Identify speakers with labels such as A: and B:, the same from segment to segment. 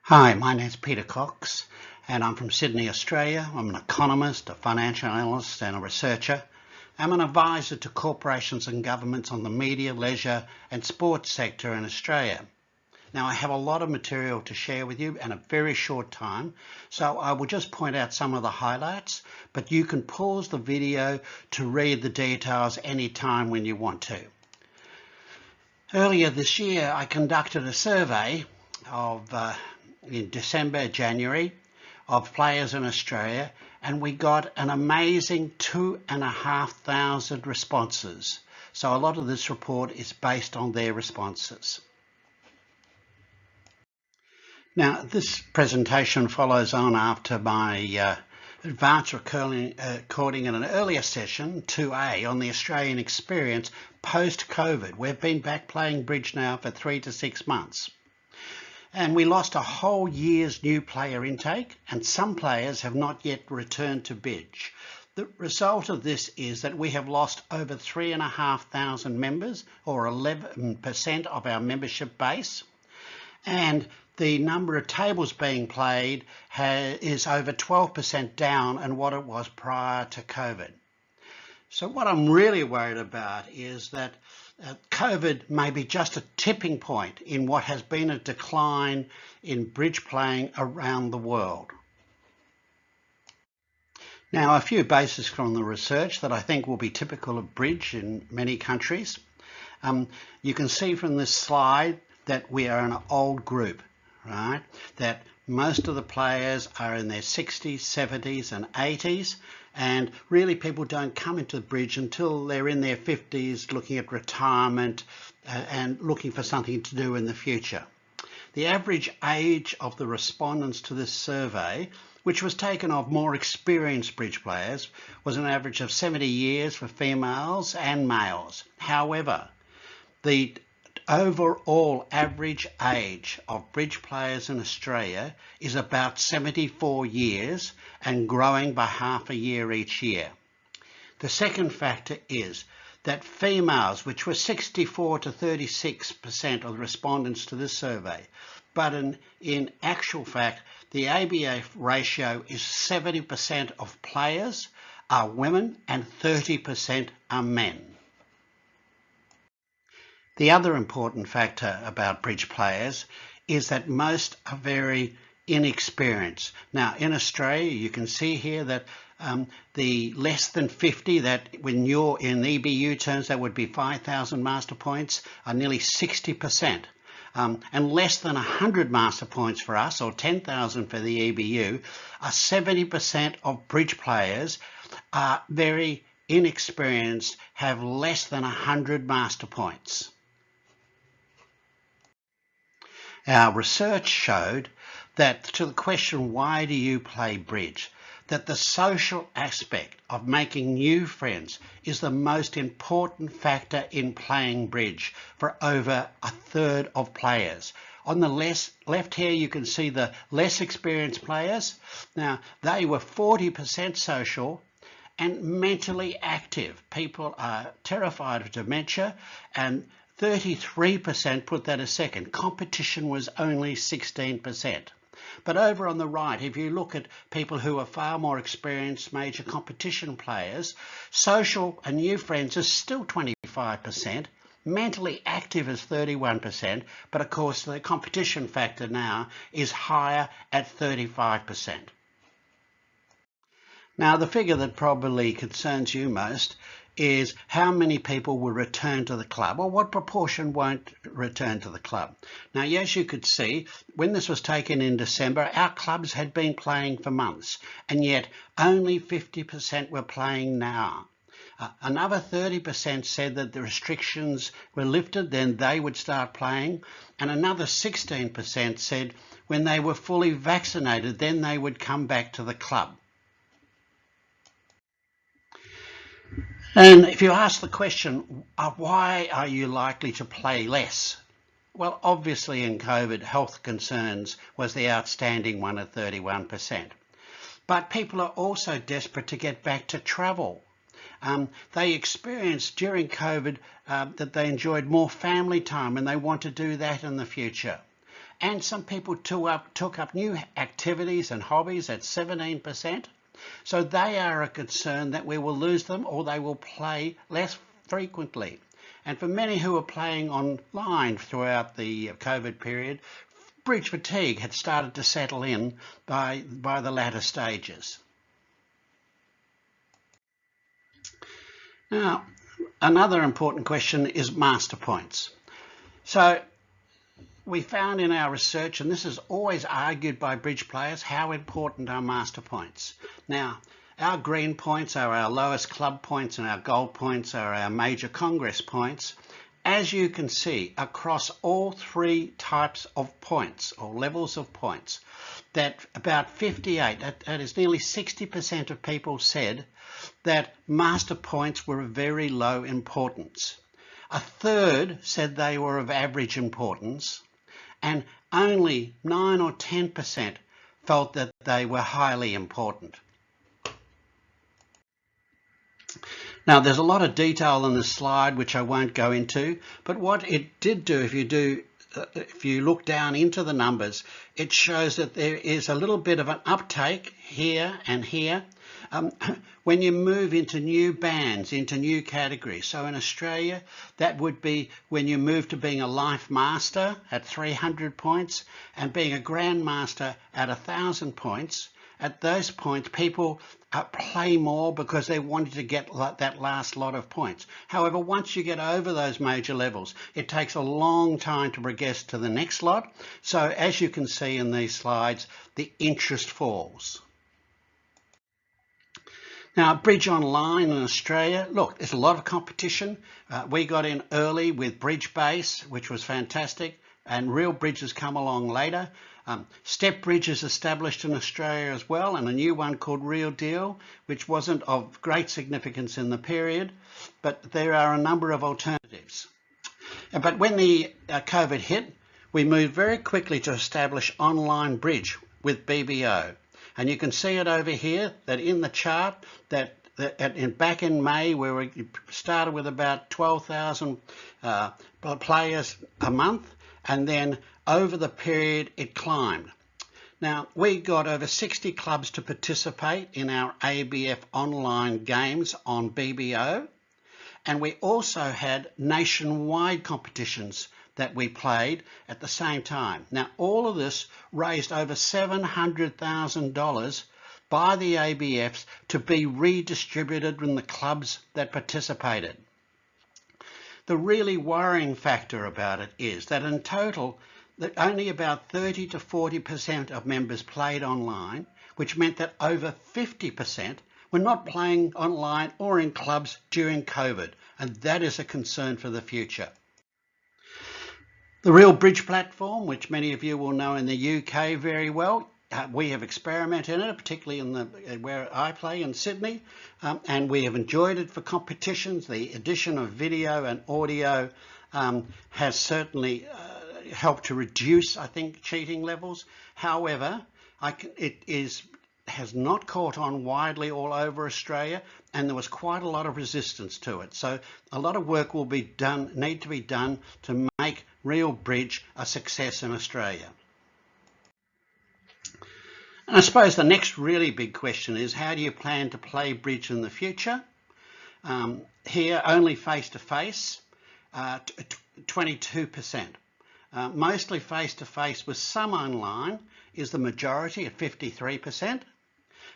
A: Hi, my name's Peter Cox and I'm from Sydney, Australia. I'm an economist, a financial analyst and a researcher. I'm an advisor to corporations and governments on the media, leisure and sports sector in Australia. Now I have a lot of material to share with you in a very short time, so I will just point out some of the highlights, but you can pause the video to read the details anytime when you want to. Earlier this year I conducted a survey in December, January, of players in Australia, and we got an amazing 2,500 responses. So a lot of this report is based on their responses. Now this presentation follows on after my advanced recording in an earlier session, 2A, on the Australian experience post-COVID. We've been back playing bridge now for 3 to 6 months. And we lost a whole year's new player intake, and some players have not yet returned to bridge. The result of this is that we have lost over 3,500 members, or 11% of our membership base, and the number of tables being played is over 12% down on what it was prior to COVID. So what I'm really worried about is that COVID may be just a tipping point in what has been a decline in bridge playing around the world. Now, a few basics from the research that I think will be typical of bridge in many countries. You can see from this slide that we are an old group, right? That most of the players are in their 60s, 70s and 80s, and really people don't come into the bridge until they're in their 50s, looking at retirement and looking for something to do in the future. The average age of the respondents to this survey, which was taken of more experienced bridge players, was an average of 70 years for females and males. However, the overall average age of bridge players in Australia is about 74 years and growing by half a year each year. The second factor is that females, which were 64 to 36% of the respondents to this survey, but in actual fact the ABA ratio is 70% of players are women and 30% are men. The other important factor about bridge players is that most are very inexperienced. Now in Australia you can see here that the less than 50, that when you're in EBU terms that would be 5,000 master points, are nearly 60%. And less than 100 master points for us, or 10,000 for the EBU, are 70% of bridge players are very inexperienced, have less than 100 master points. Our research showed that to the question, why do you play bridge, that the social aspect of making new friends is the most important factor in playing bridge for over a third of players. On the left here you can see the less experienced players. Now they were 40% social and mentally active. People are terrified of dementia, and 33% put that as second. Competition was only 16%. But over on the right, if you look at people who are far more experienced major competition players, social and new friends is still 25%, mentally active is 31%, but of course the competition factor now is higher at 35%. Now the figure that probably concerns you most is how many people will return to the club, or what proportion won't return to the club. Now, as you could see, when this was taken in December, our clubs had been playing for months, and yet only 50% were playing now. Another 30% said that the restrictions were lifted, then they would start playing, and another 16% said when they were fully vaccinated, then they would come back to the club. And if you ask the question, why are you likely to play less? Well, obviously in COVID, health concerns was the outstanding one at 31%. But people are also desperate to get back to travel. They experienced during COVID that they enjoyed more family time and they want to do that in the future. and some people took up new activities and hobbies at 17%. So they are a concern that we will lose them or they will play less frequently. And for many who were playing online throughout the COVID period, bridge fatigue had started to settle in by the latter stages. Now, another important question is master points. So we found in our research, and this is always argued by bridge players, how important are master points. Now, our green points are our lowest club points and our gold points are our major congress points. As you can see, across all three types of points or levels of points, that about 58, that is nearly 60% of people said that master points were of very low importance. A third said they were of average importance, and only 9 or 10% felt that they were highly important. Now, there's a lot of detail in this slide which I won't go into, but what it did do, if you look down into the numbers, it shows that there is a little bit of an uptake here and here when you move into new bands, into new categories. So in Australia, that would be when you move to being a life master at 300 points and being a grandmaster at 1,000 points. At those points, people play more because they wanted to get that last lot of points. However, once you get over those major levels, it takes a long time to progress to the next lot. So as you can see in these slides, the interest falls. Now, Bridge Online in Australia, look, there's a lot of competition. We got in early with Bridge Base, which was fantastic, and Real Bridges come along later. Step Bridge is established in Australia as well, and a new one called Real Deal, which wasn't of great significance in the period, but there are a number of alternatives. But when the COVID hit, we moved very quickly to establish online bridge with BBO. And you can see it over here, that in the chart, that back in May, where we started with about 12,000 players a month, and then over the period it climbed. Now, we got over 60 clubs to participate in our ABF online games on BBO, and we also had nationwide competitions that we played at the same time. Now, all of this raised over $700,000 by the ABFs to be redistributed in the clubs that participated. The really worrying factor about it is that in total, that only about 30 to 40% of members played online, which meant that over 50% were not playing online or in clubs during COVID, and that is a concern for the future. The Real Bridge platform, which many of you will know in the UK very well, we have experimented in it, particularly in where I play in Sydney, and we have enjoyed it for competitions. The addition of video and audio has certainly helped to reduce, I think, cheating levels. However, it has not caught on widely all over Australia, and there was quite a lot of resistance to it. So a lot of work will be done, need to be done to make Real Bridge a success in Australia. And I suppose the next really big question is, how do you plan to play bridge in the future? Here, only face-to-face, 22%. Mostly face-to-face with some online is the majority at 53%.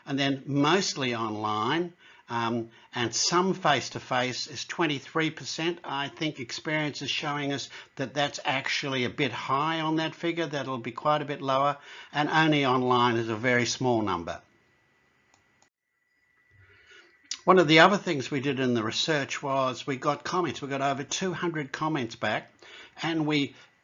A: And then mostly online and some face-to-face is 23%. I think experience is showing us that that's actually a bit high on that figure. That'll be quite a bit lower, and only online is a very small number. One of the other things we did in the research was we got comments. We got over 200 comments back, and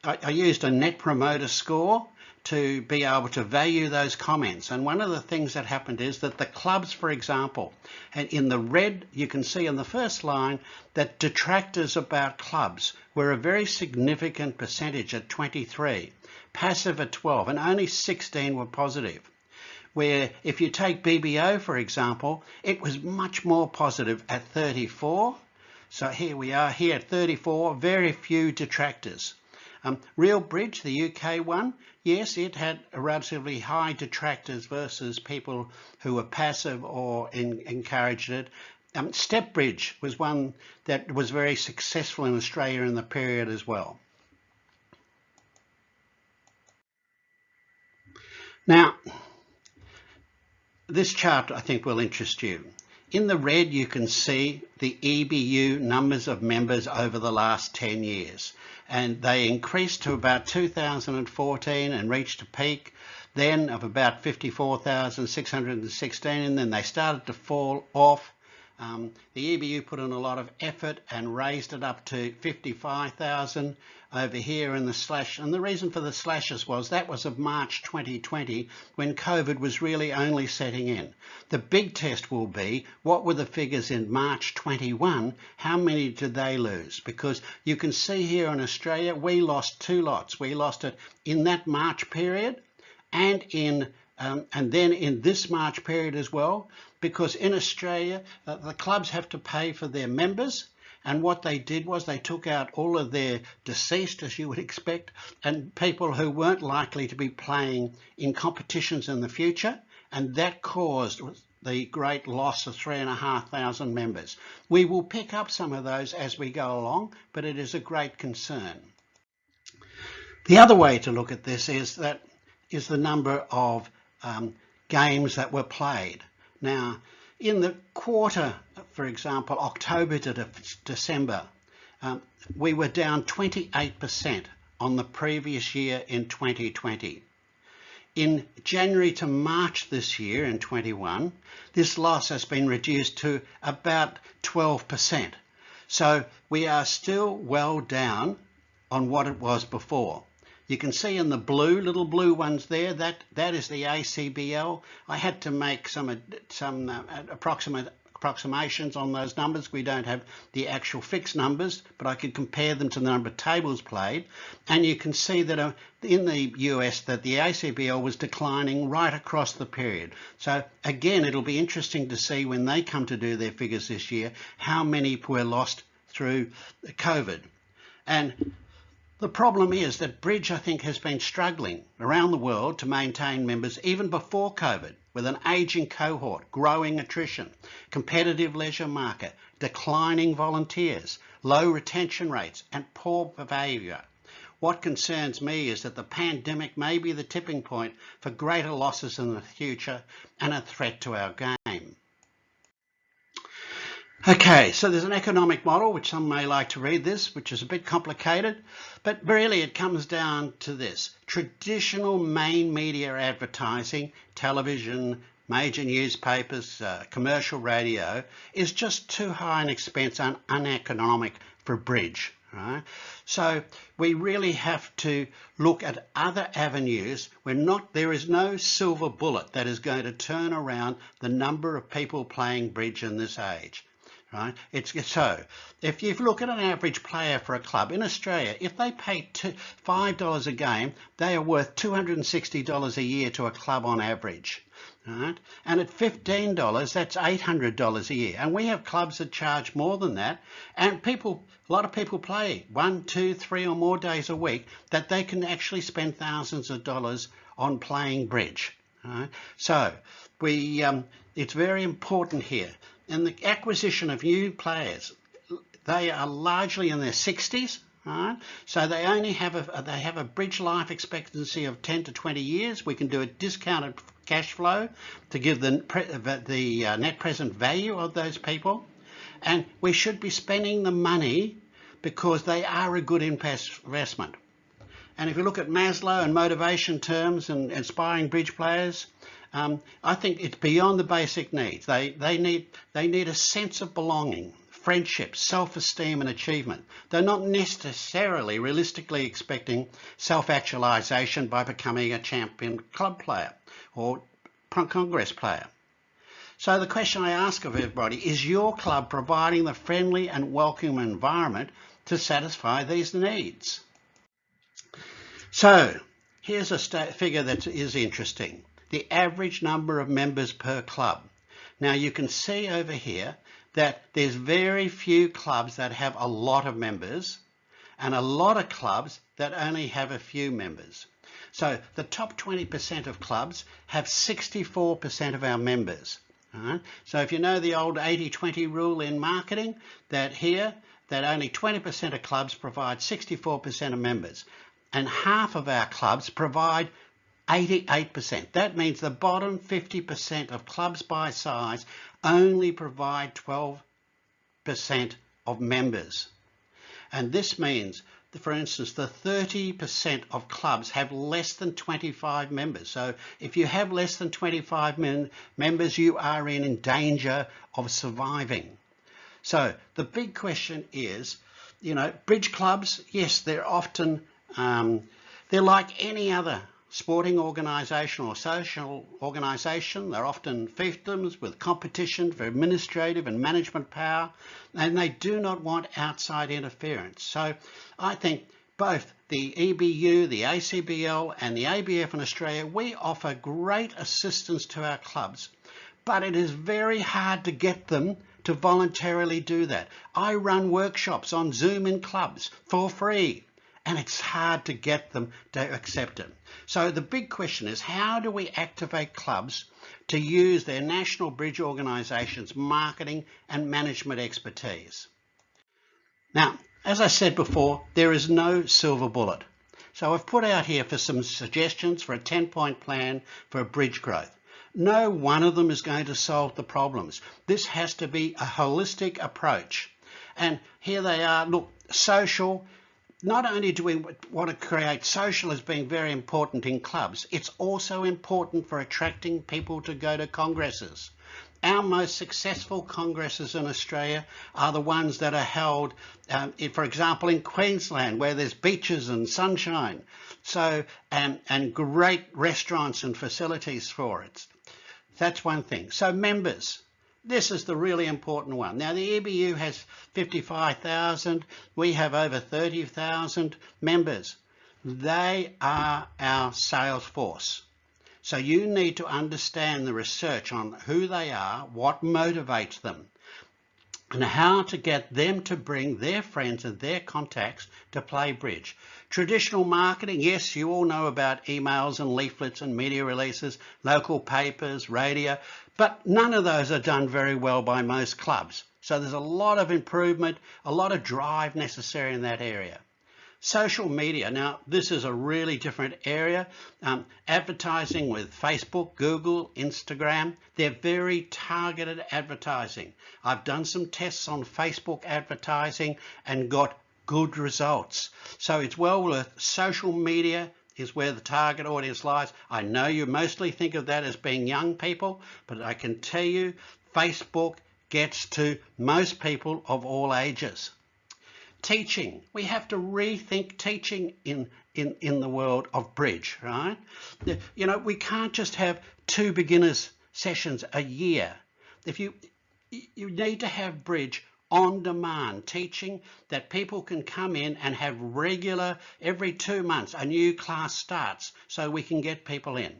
A: I used a Net Promoter Score to be able to value those comments. And one of the things that happened is that the clubs, for example, and in the red, you can see in the first line that detractors about clubs were a very significant percentage at 23, passive at 12, and only 16 were positive. Where if you take BBO, for example, it was much more positive at 34. So here we are here at 34, very few detractors. Real Bridge, the UK one, yes, it had a relatively high detractors versus people who were passive or encouraged it. Step Bridge was one that was very successful in Australia in the period as well. Now, this chart I think will interest you. In the red you can see the EBU numbers of members over the last 10 years, and they increased to about 2014 and reached a peak then of about 54,616, and then they started to fall off. The EBU put in a lot of effort and raised it up to 55,000 over here in the slash, and the reason for the slashes was that was of March 2020 when COVID was really only setting in. The big test will be what were the figures in March 21, how many did they lose? Because you can see here in Australia we lost two lots. We lost it in that March period and then in this March period as well, because in Australia the clubs have to pay for their members, and what they did was they took out all of their deceased, as you would expect, and people who weren't likely to be playing in competitions in the future, and that caused the great loss of 3,500 members. We will pick up some of those as we go along, but it is a great concern. The other way to look at this is the number of games that were played. Now, in the quarter, for example, October to December, we were down 28% on the previous year in 2020. In January to March this year, in 21, this loss has been reduced to about 12%. So we are still well down on what it was before. You can see in the blue, little blue ones there, that is the ACBL. I had to make some approximations on those numbers. We don't have the actual fixed numbers, but I could compare them to the number of tables played. And you can see that in the US that the ACBL was declining right across the period. So again, it'll be interesting to see when they come to do their figures this year, how many were lost through COVID. And the problem is that Bridge, I think, has been struggling around the world to maintain members even before COVID, with an ageing cohort, growing attrition, competitive leisure market, declining volunteers, low retention rates, and poor behaviour. What concerns me is that the pandemic may be the tipping point for greater losses in the future and a threat to our game. Okay, so there's an economic model, which some may like to read this, which is a bit complicated, but really it comes down to this. Traditional main media advertising, television, major newspapers, commercial radio, is just too high an expense and uneconomic for Bridge. Right? So we really have to look at other avenues where there is no silver bullet that is going to turn around the number of people playing Bridge in this age. Right? So if you look at an average player for a club in Australia, if they pay $5 a game, they are worth $260 a year to a club on average. Right? And at $15, that's $800 a year. And we have clubs that charge more than that. And a lot of people play 1, 2, 3 or more days a week that they can actually spend thousands of dollars on playing Bridge. Right? So it's very important here. In the acquisition of new players, they are largely in their 60s, right? So they only have a Bridge life expectancy of 10 to 20 years. We can do a discounted cash flow to give the net present value of those people, and we should be spending the money because they are a good investment. And if you look at Maslow and motivation terms and aspiring Bridge players, I think it's beyond the basic needs. They need a sense of belonging, friendship, self-esteem and achievement. They're not necessarily realistically expecting self-actualization by becoming a champion club player or congress player. So the question I ask of everybody, is your club providing the friendly and welcome environment to satisfy these needs? So here's a figure that is interesting. The average number of members per club. Now you can see over here that there's very few clubs that have a lot of members and a lot of clubs that only have a few members. So the top 20% of clubs have 64% of our members. Right? So if you know the old 80-20 rule in marketing, that only 20% of clubs provide 64% of members, and half of our clubs provide 88%. That means the bottom 50% of clubs by size only provide 12% of members. And this means, for instance, the 30% of clubs have less than 25 members. So if you have less than 25 members, you are in danger of surviving. So the big question is, bridge clubs, yes, they're often, they're like any other sporting organisation or social organisation. They're often fiefdoms with competition for administrative and management power, and they do not want outside interference. So I think both the EBU, the ACBL and the ABF in Australia, we offer great assistance to our clubs, but it is very hard to get them to voluntarily do that. I run workshops on Zoom in clubs for free, and it's hard to get them to accept it. So the big question is, how do we activate clubs to use their national bridge organisation's marketing and management expertise? Now, as I said before, there is no silver bullet. So I've put out here for some suggestions for a 10-point plan for bridge growth. No one of them is going to solve the problems. This has to be a holistic approach. And here they are. Look, social. Not only do we want to create social as being very important in clubs, it's also important for attracting people to go to congresses. Our most successful congresses in Australia are the ones that are held, for example, in Queensland, where there's beaches and sunshine, and great restaurants and facilities for it. That's one thing. So members. This is the really important one. Now, the EBU has 55,000. We have over 30,000 members. They are our sales force. So you need to understand the research on who they are, what motivates them, and how to get them to bring their friends and their contacts to play bridge. Traditional marketing, yes, you all know about emails and leaflets and media releases, local papers, radio, but none of those are done very well by most clubs. So there's a lot of improvement, a lot of drive necessary in that area. Social media, now this is a really different area. Advertising with Facebook, Google, Instagram, they're very targeted advertising. I've done some tests on Facebook advertising and got good results. So it's well worth. Social media is where the target audience lies. I know you mostly think of that as being young people, but I can tell you Facebook gets to most people of all ages. Teaching. We have to rethink teaching in the world of bridge, right? We can't just have 2 beginners sessions a year. If you need to have bridge on demand teaching that people can come in and have regular, every 2 months a new class starts so we can get people in.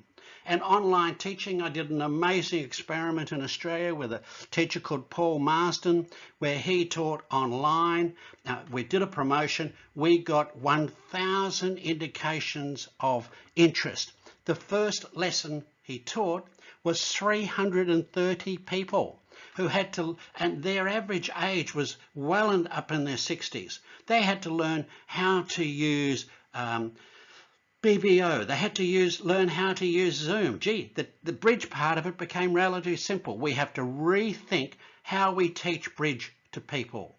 A: And online teaching, I did an amazing experiment in Australia with a teacher called Paul Marsden, where he taught online. We did a promotion. We got 1,000 indications of interest. The first lesson he taught was 330 people who had to, and their average age was well and up in their 60s. They had to learn how to use BBO. They had to learn how to use Zoom. Gee, the bridge part of it became relatively simple. We have to rethink how we teach bridge to people.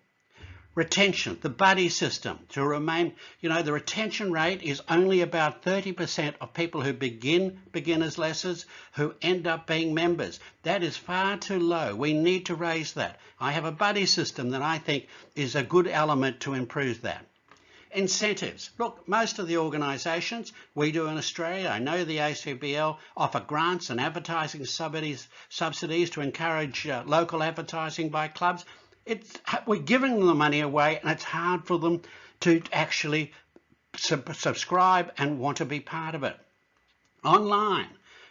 A: Retention, the buddy system, to remain, the retention rate is only about 30% of people who begin beginners lessons who end up being members. That is far too low. We need to raise that. I have a buddy system that I think is a good element to improve that. Incentives. Look, most of the organisations we do in Australia, I know the ACBL, offer grants and advertising subsidies to encourage local advertising by clubs. We're giving them the money away, and it's hard for them to actually subscribe and want to be part of it. Online.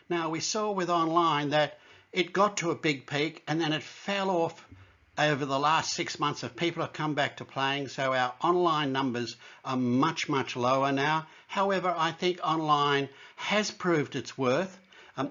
A: Now, we saw with online that it got to a big peak and then it fell off over the last 6 months of people have come back to playing, so our online numbers are much, much lower now. However, I think online has proved its worth.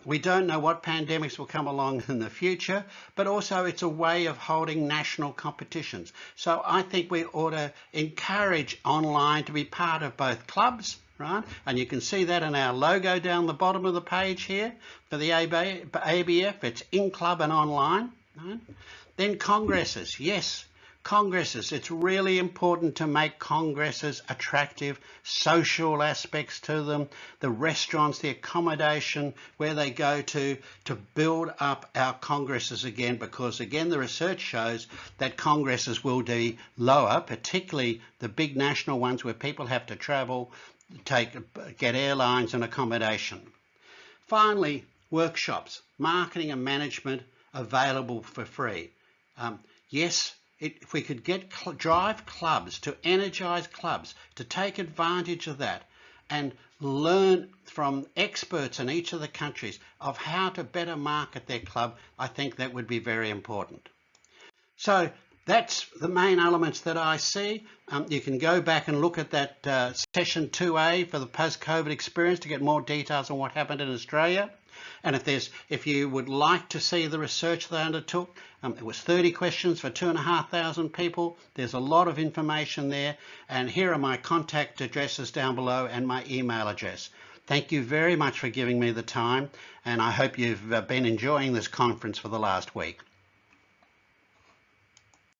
A: We don't know what pandemics will come along in the future, but also it's a way of holding national competitions. So I think we ought to encourage online to be part of both clubs, right? And you can see that in our logo down the bottom of the page here for the ABF. It's in club and online, right? Then congresses, yes, congresses. It's really important to make congresses attractive, social aspects to them, the restaurants, the accommodation, where they go to build up our congresses again, because again, the research shows that congresses will be lower, particularly the big national ones where people have to travel, get airlines and accommodation. Finally, workshops, marketing and management available for free. Yes, if we could drive clubs, to energize clubs, to take advantage of that and learn from experts in each of the countries of how to better market their club, I think that would be very important. So that's the main elements that I see. You can go back and look at that session 2A for the post-COVID experience to get more details on what happened in Australia. And if you would like to see the research they undertook, it was 30 questions for 2,500 people. There's a lot of information there. And here are my contact addresses down below and my email address. Thank you very much for giving me the time. And I hope you've been enjoying this conference for the last week.